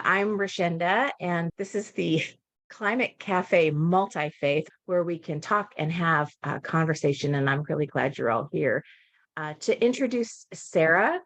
I'm Rashenda, and this is the Climate Cafe Multi-Faith, where we can talk and have a conversation. And I'm really glad you're all here. To introduce Sarah.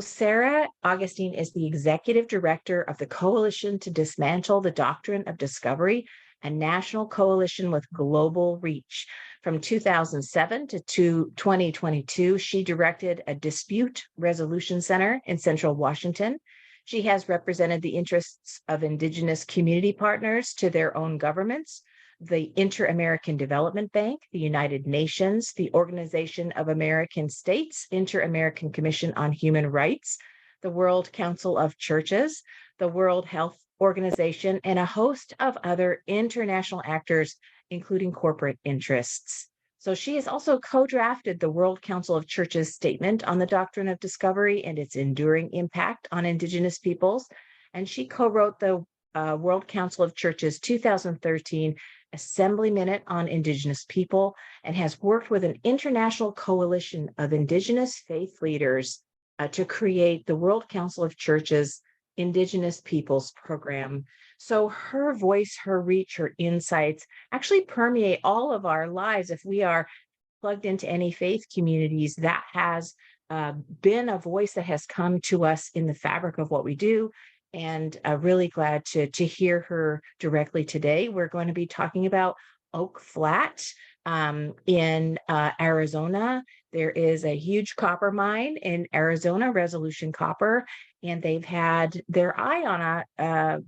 Sarah Augustine is the executive director of the Coalition to Dismantle the Doctrine of Discovery, a national coalition with global reach. From 2007 to 2022, she directed a dispute resolution center in Central Washington. She has represented the interests of Indigenous community partners to their own governments, the Inter-American Development Bank, the United Nations, the Organization of American States, Inter-American Commission on Human Rights, the World Council of Churches, the World Health Organization, and a host of other international actors, including corporate interests. So she has also co-drafted the World Council of Churches statement on the doctrine of discovery and its enduring impact on Indigenous peoples. And she co-wrote the World Council of Churches 2013 Assembly Minute on Indigenous People, and has worked with an international coalition of Indigenous faith leaders to create the World Council of Churches Indigenous Peoples Program. So her voice, her reach, her insights actually permeate all of our lives. If we are plugged into any faith communities, that has been a voice that has come to us in the fabric of what we do. And really glad to hear her directly today. We're going to be talking about Oak Flat in Arizona. There is a huge copper mine in Arizona, Resolution Copper, and they've had their eye on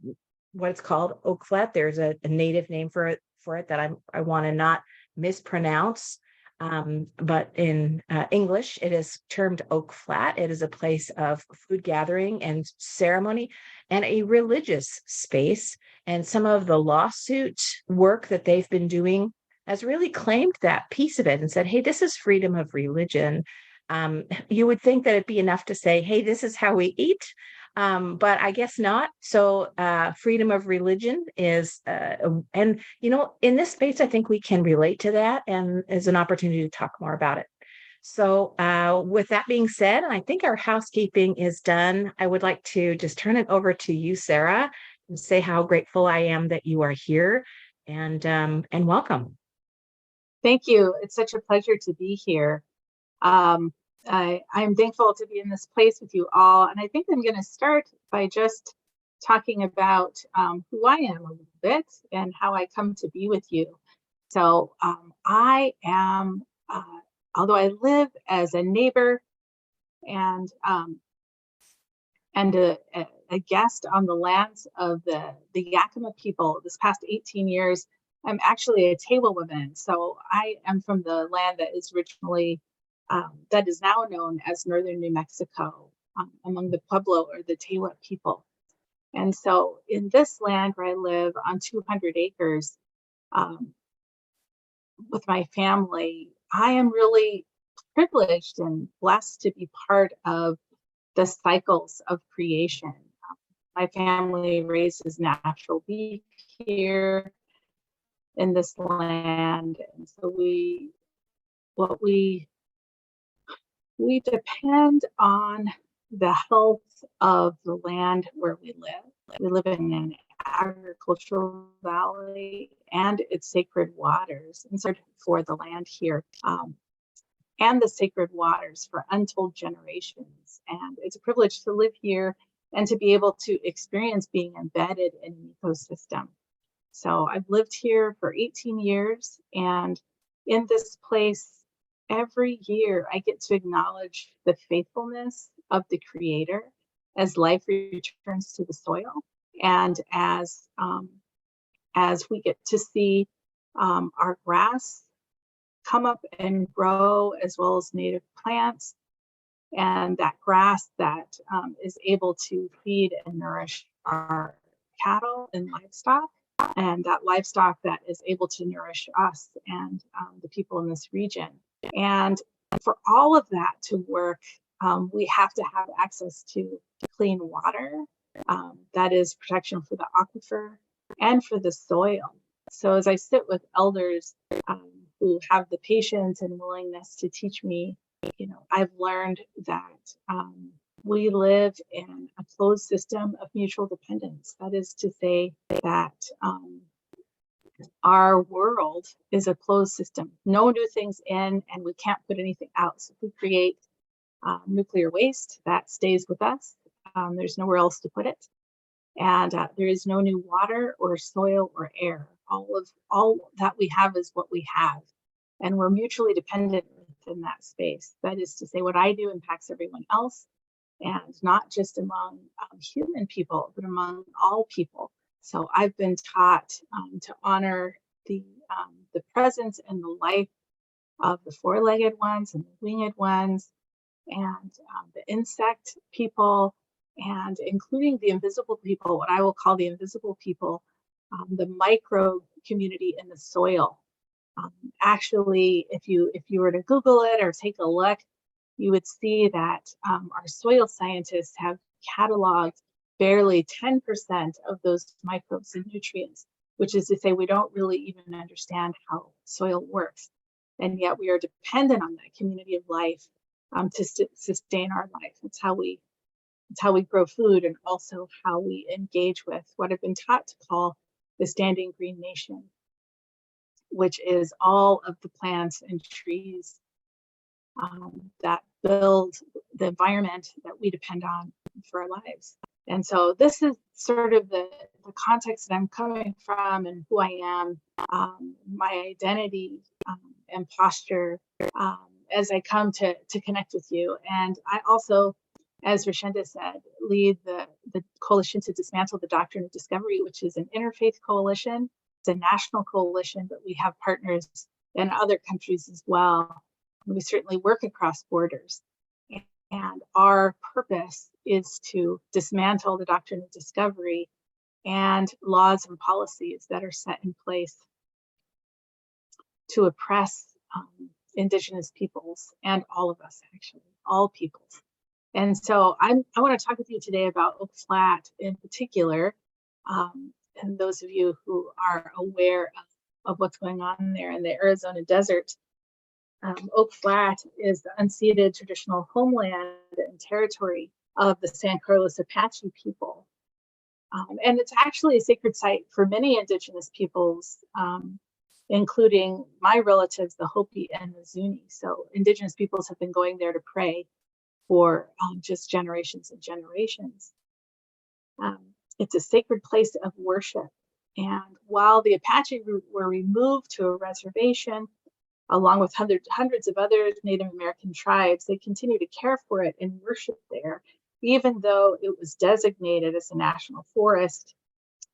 what's called Oak Flat. There's a native name for it that I want to not mispronounce. But in English, it is termed Oak Flat. It is a place of food gathering and ceremony and a religious space. And some of the lawsuit work that they've been doing has really claimed that piece of it and said, hey, this is freedom of religion. You would think that it'd be enough to say, hey, this is how we eat. But I guess not. So freedom of religion is, and in this space, I think we can relate to that, and is an opportunity to talk more about it. So with that being said, and I think our housekeeping is done, I would like to just turn it over to you, Sarah, and say how grateful I am that you are here, and welcome. Thank you. It's such a pleasure to be here. I'm thankful to be in this place with you all. And I think I'm going to start by just talking about who I am a little bit and how I come to be with you. So I am, although I live as a neighbor and a guest on the lands of the Yakima people this past 18 years, I'm actually a Tewa woman. So I am from the land that is originally that is now known as northern New Mexico, among the Pueblo or the Tewa people. And so in this land where I live on 200 acres with my family, I am really privileged and blessed to be part of the cycles of creation. My family raises natural beef here in this land. And so we depend on the health of the land where we live. We live in an agricultural valley and its sacred waters, and so for the land here, and the sacred waters for untold generations. And it's a privilege to live here and to be able to experience being embedded in an ecosystem. So I've lived here for 18 years, and in this place, every year I get to acknowledge the faithfulness of the Creator as life returns to the soil, and as we get to see our grass come up and grow, as well as native plants, and that grass that is able to feed and nourish our cattle and livestock, and that livestock that is able to nourish us and the people in this region. And for all of that to work, we have to have access to clean water. That is protection for the aquifer and for the soil. So as I sit with elders who have the patience and willingness to teach me, I've learned that we live in a closed system of mutual dependence. That is to say that our world is a closed system. No new things in, and we can't put anything out. So if we create nuclear waste, that stays with us. There's nowhere else to put it. And there is no new water or soil or air. All that we have is what we have. And we're mutually dependent within that space. That is to say, what I do impacts everyone else, and not just among human people, but among all people. So I've been taught to honor the presence and the life of the four-legged ones and the winged ones, and the insect people, and including the invisible people, what I will call the invisible people, the micro community in the soil. Actually, if you were to Google it or take a look, you would see that our soil scientists have cataloged barely 10% of those microbes and nutrients, which is to say we don't really even understand how soil works. And yet we are dependent on that community of life to sustain our life. It's how we grow food, and also how we engage with what I've been taught to call the standing green nation, which is all of the plants and trees that build the environment that we depend on for our lives. And so this is sort of the context that I'm coming from and who I am, my identity and posture as I come to connect with you. And I also, as Rashenda said, lead the Coalition to Dismantle the Doctrine of Discovery, which is an interfaith coalition. It's a national coalition, but we have partners in other countries as well. We certainly work across borders. And our purpose is to dismantle the doctrine of discovery and laws and policies that are set in place to oppress Indigenous peoples, and all of us, actually, all peoples. And so I want to talk with you today about Oak Flat in particular, and those of you who are aware of what's going on there in the Arizona desert. Oak Flat is the unceded traditional homeland and territory of the San Carlos Apache people. And it's actually a sacred site for many Indigenous peoples, including my relatives, the Hopi and the Zuni. So Indigenous peoples have been going there to pray for just generations and generations. It's a sacred place of worship. And while the Apache were removed to a reservation, along with hundreds of other Native American tribes, they continue to care for it and worship there, even though it was designated as a national forest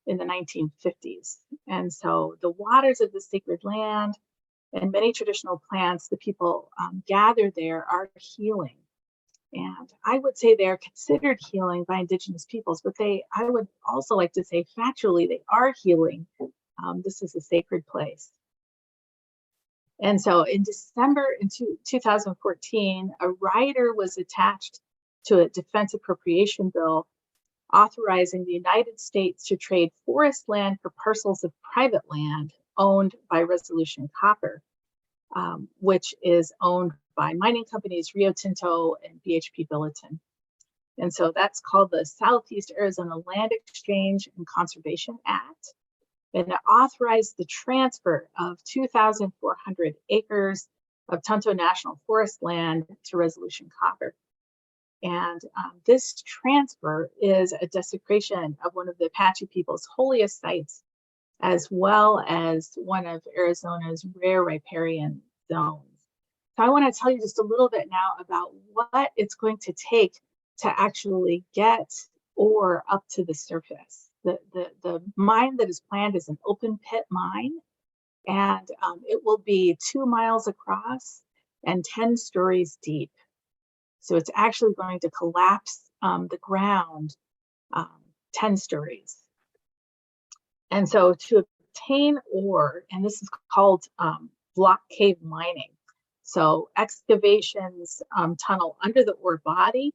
in the 1950s. And so the waters of the sacred land and many traditional plants the people gather there are healing. And I would say they're considered healing by Indigenous peoples, but I would also like to say factually, they are healing. This is a sacred place. And so in December 2014, a rider was attached to a defense appropriation bill authorizing the United States to trade forest land for parcels of private land owned by Resolution Copper, which is owned by mining companies Rio Tinto and BHP Billiton. And so that's called the Southeast Arizona Land Exchange and Conservation Act. And it authorized the transfer of 2,400 acres of Tonto National Forest land to Resolution Copper. And this transfer is a desecration of one of the Apache people's holiest sites, as well as one of Arizona's rare riparian zones. So I want to tell you just a little bit now about what it's going to take to actually get ore up to the surface. The mine that is planned is an open pit mine, and it will be 2 miles across and 10 stories deep. So it's actually going to collapse the ground 10 stories. And so to obtain ore, and this is called block cave mining. So excavations tunnel under the ore body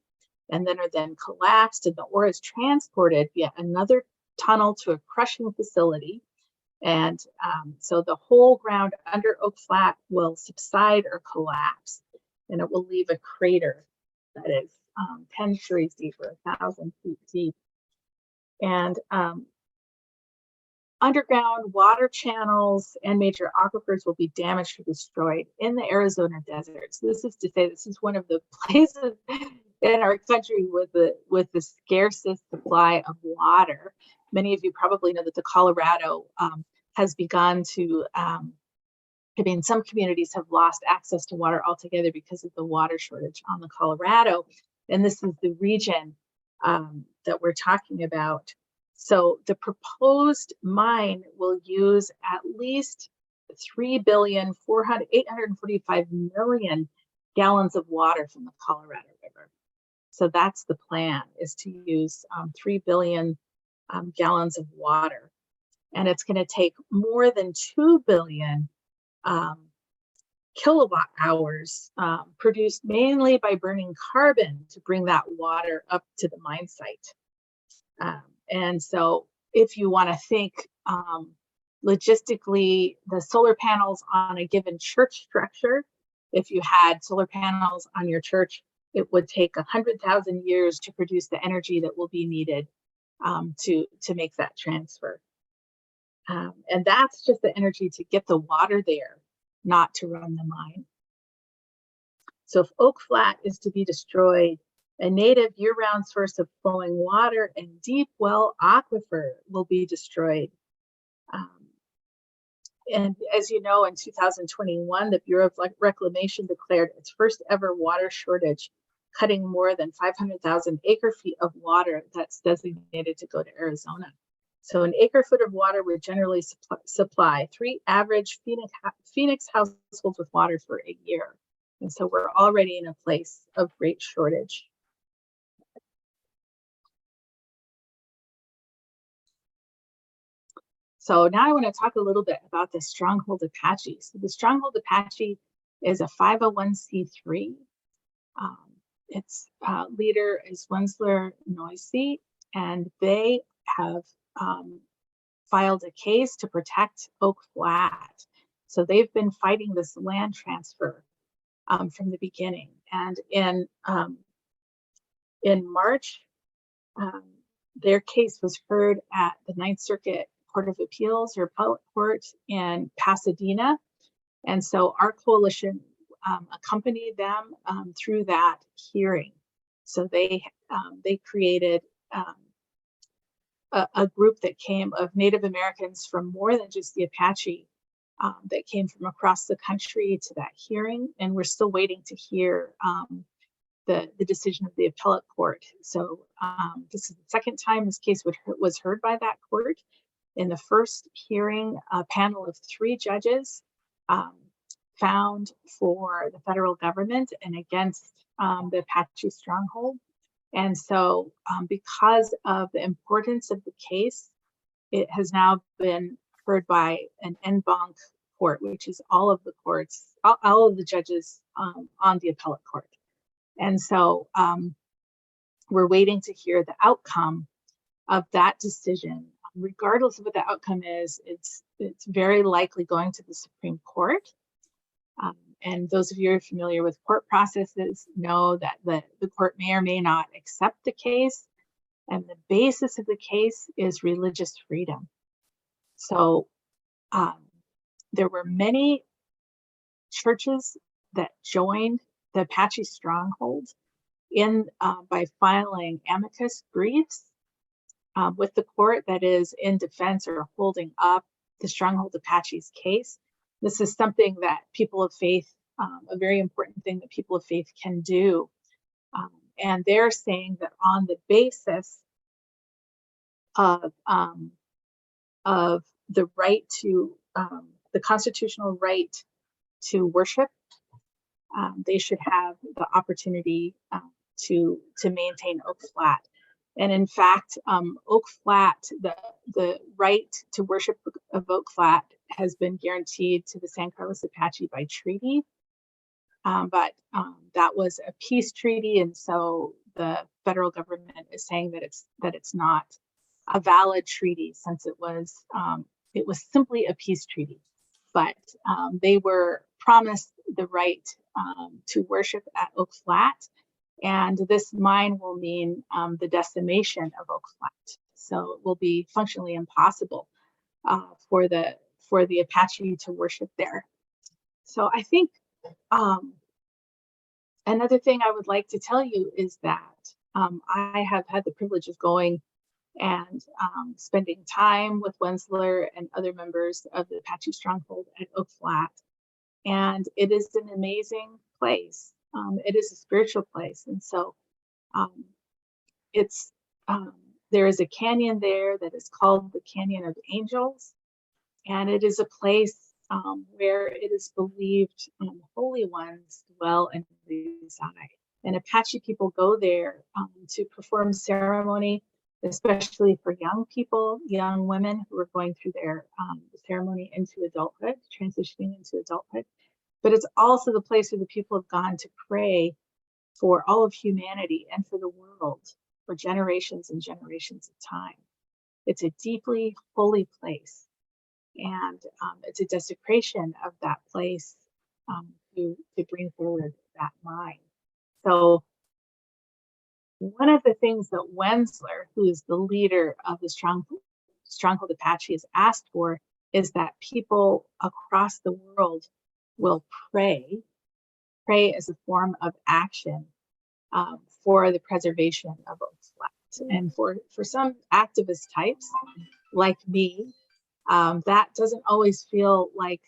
and then are then collapsed, and the ore is transported via another tunnel to a crushing facility. And so the whole ground under Oak Flat will subside or collapse, and it will leave a crater that is 10 stories deep or 1,000 feet deep. And underground water channels and major aquifers will be damaged or destroyed in the Arizona desert. So this is to say this is one of the places in our country with the scarcest supply of water. Many of you probably know that the Colorado has begun to, some communities have lost access to water altogether because of the water shortage on the Colorado. And this is the region that we're talking about. So the proposed mine will use at least 3,845,000,000 gallons of water from the Colorado River. So that's the plan, is to use 3 billion gallons of water. And it's going to take more than 2 billion kilowatt hours produced mainly by burning carbon to bring that water up to the mine site. And so if you want to think logistically, the solar panels on a given church structure, if you had solar panels on your church, it would take 100,000 years to produce the energy that will be needed to make that transfer. And that's just the energy to get the water there, not to run the mine. So if Oak Flat is to be destroyed, a native year-round source of flowing water and deep well aquifer will be destroyed. And as you know, in 2021, the Bureau of Reclamation declared its first ever water shortage, cutting more than 500,000 acre-feet of water that's designated to go to Arizona. So an acre-foot of water would generally supply 3 average Phoenix households with water for a year. And so we're already in a place of great shortage. So now I want to talk a little bit about the Stronghold Apache. So the Stronghold Apache is a 501c3. Its leader is Wensler Noisy, and they have filed a case to protect Oak Flat. So they've been fighting this land transfer from the beginning. And in March, their case was heard at the Ninth Circuit Court of Appeals or Appellate Court in Pasadena. And so our coalition accompanied them through that hearing. So they created a group that came of Native Americans from more than just the Apache that came from across the country to that hearing. And we're still waiting to hear the decision of the appellate court. So this is the second time this case was heard by that court. In the first hearing, a panel of 3 judges found for the federal government and against the Apache stronghold. And so because of the importance of the case, it has now been heard by an en banc court, which is all of the courts, all of the judges on the appellate court. And so we're waiting to hear the outcome of that decision. Regardless of what the outcome is, it's very likely going to the Supreme Court. And those of you who are familiar with court processes know that the court may or may not accept the case. And the basis of the case is religious freedom. So there were many churches that joined the Apache stronghold by filing amicus briefs with the court that is in defense or holding up the Stronghold Apache's case. This is something that people of faith, a very important thing that people of faith can do. And they're saying that on the basis of the right to, the constitutional right to worship, they should have the opportunity to maintain Oak Flat. And in fact, Oak Flat, the right to worship of Oak Flat has been guaranteed to the San Carlos Apache by treaty. But that was a peace treaty, and so the federal government is saying that it's not a valid treaty since it was simply a peace treaty. But they were promised the right to worship at Oak Flat, And this mine will mean the decimation of Oak Flat. So it will be functionally impossible for the Apache to worship there. So I think another thing I would like to tell you is that I have had the privilege of going and spending time with Wensler and other members of the Apache Stronghold at Oak Flat. And it is an amazing place. It is a spiritual place. And so it's there is a canyon there that is called the Canyon of Angels. And it is a place where it is believed holy ones dwell and reside. And Apache people go there to perform ceremony, especially for young people, young women who are going through their ceremony into adulthood, transitioning into adulthood. But it's also the place where the people have gone to pray for all of humanity and for the world for generations and generations of time. It's a deeply holy place. And it's a desecration of that place to bring forward that mind. So one of the things that Wensler, who is the leader of the Stronghold Apache, has asked for is that people across the world will pray as a form of action for the preservation of Oak Flat. And for some activist types like me, that doesn't always feel like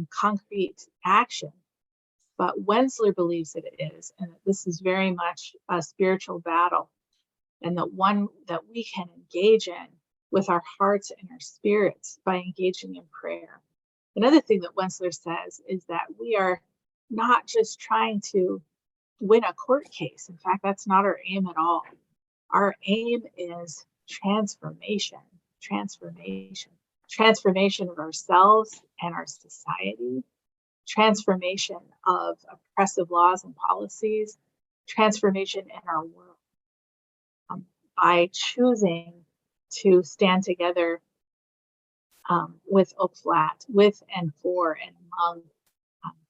concrete action, but Wensler believes that it is, and that this is very much a spiritual battle, and that one that we can engage in with our hearts and our spirits by engaging in prayer. Another thing that Wensler says is that we are not just trying to win a court case. In fact, that's not our aim at all. Our aim is transformation of ourselves and our society, transformation of oppressive laws and policies, transformation in our world. By choosing to stand together with Oak Flat, with and for and among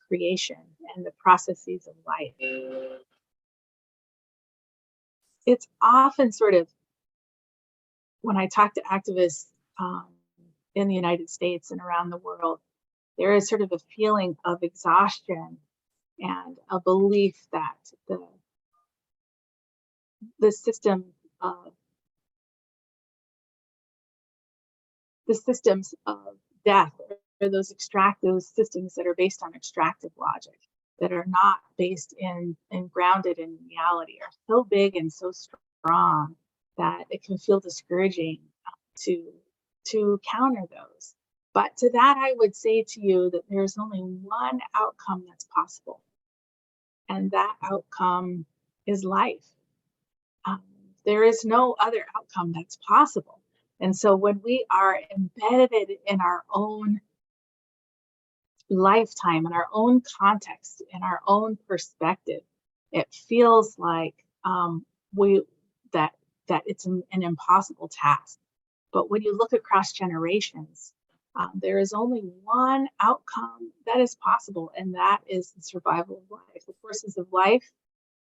creation and the processes of life. It's often sort of, when I talk to activists in the United States and around the world, there is sort of a feeling of exhaustion and a belief that the systems of death, or those systems that are based on extractive logic, that are not based in grounded in reality, are so big and so strong that it can feel discouraging to counter those. But to that, I would say to you that there's only one outcome that's possible, and that outcome is life. There is no other outcome that's possible. And so when we are embedded in our own lifetime, in our own context, in our own perspective, it feels like that it's an impossible task. But when you look across generations, there is only one outcome that is possible, and that is the survival of life. The forces of life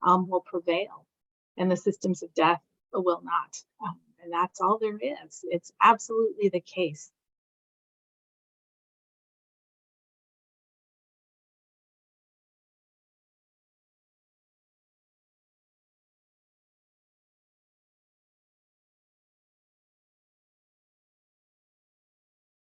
will prevail, and the systems of death will not. And that's all there is. It's absolutely the case